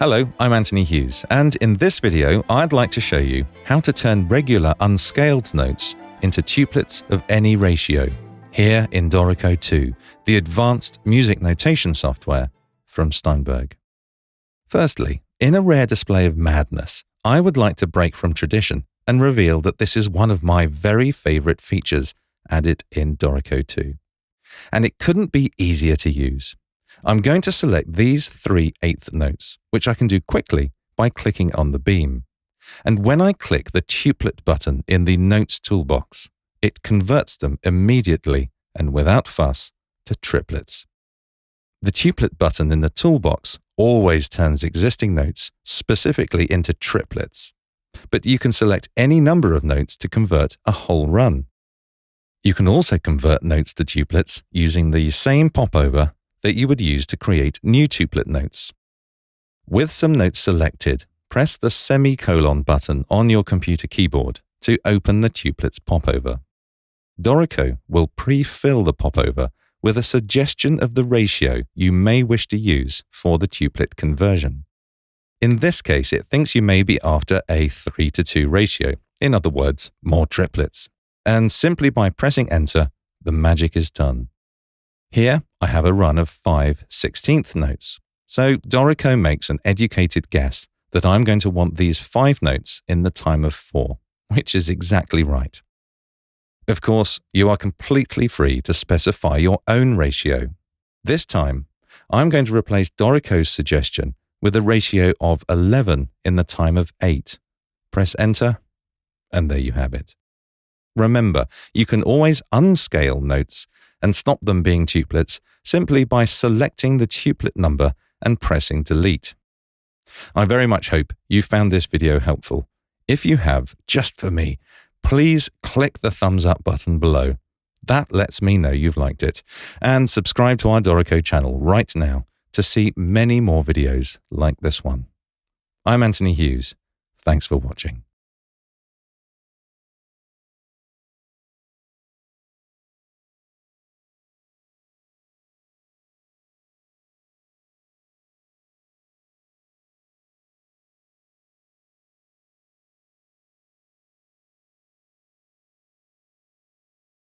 Hello, I'm Anthony Hughes, and in this video I'd like to show you how to turn regular unscaled notes into tuplets of any ratio, here in Dorico 2, the advanced music notation software from Steinberg. Firstly, in a rare display of madness, I would like to break from tradition and reveal that this is one of my very favorite features added in Dorico 2. And it couldn't be easier to use. I'm going to select these 3/8 notes, which I can do quickly by clicking on the beam. And when I click the tuplet button in the Notes toolbox, it converts them immediately and without fuss to triplets. The tuplet button in the toolbox always turns existing notes specifically into triplets, but you can select any number of notes to convert a whole run. You can also convert notes to tuplets using the same popover that you would use to create new tuplet notes. With some notes selected, press the semicolon button on your computer keyboard to open the tuplets popover. Dorico will pre-fill the popover with a suggestion of the ratio you may wish to use for the tuplet conversion. In this case, it thinks you may be after a 3:2 ratio, in other words, more triplets. And simply by pressing enter, the magic is done. Here, I have a run of 5/16 notes. So Dorico makes an educated guess that I'm going to want these 5 notes in the time of 4, which is exactly right. Of course, you are completely free to specify your own ratio. This time, I'm going to replace Dorico's suggestion with a ratio of 11 in the time of 8. Press enter, and there you have it. Remember, you can always unscale notes and stop them being tuplets simply by selecting the tuplet number and pressing delete. I very much hope you found this video helpful. If you have, just for me, please click the thumbs up button below. That lets me know you've liked it. And subscribe to our Dorico channel right now to see many more videos like this one. I'm Anthony Hughes. Thanks for watching.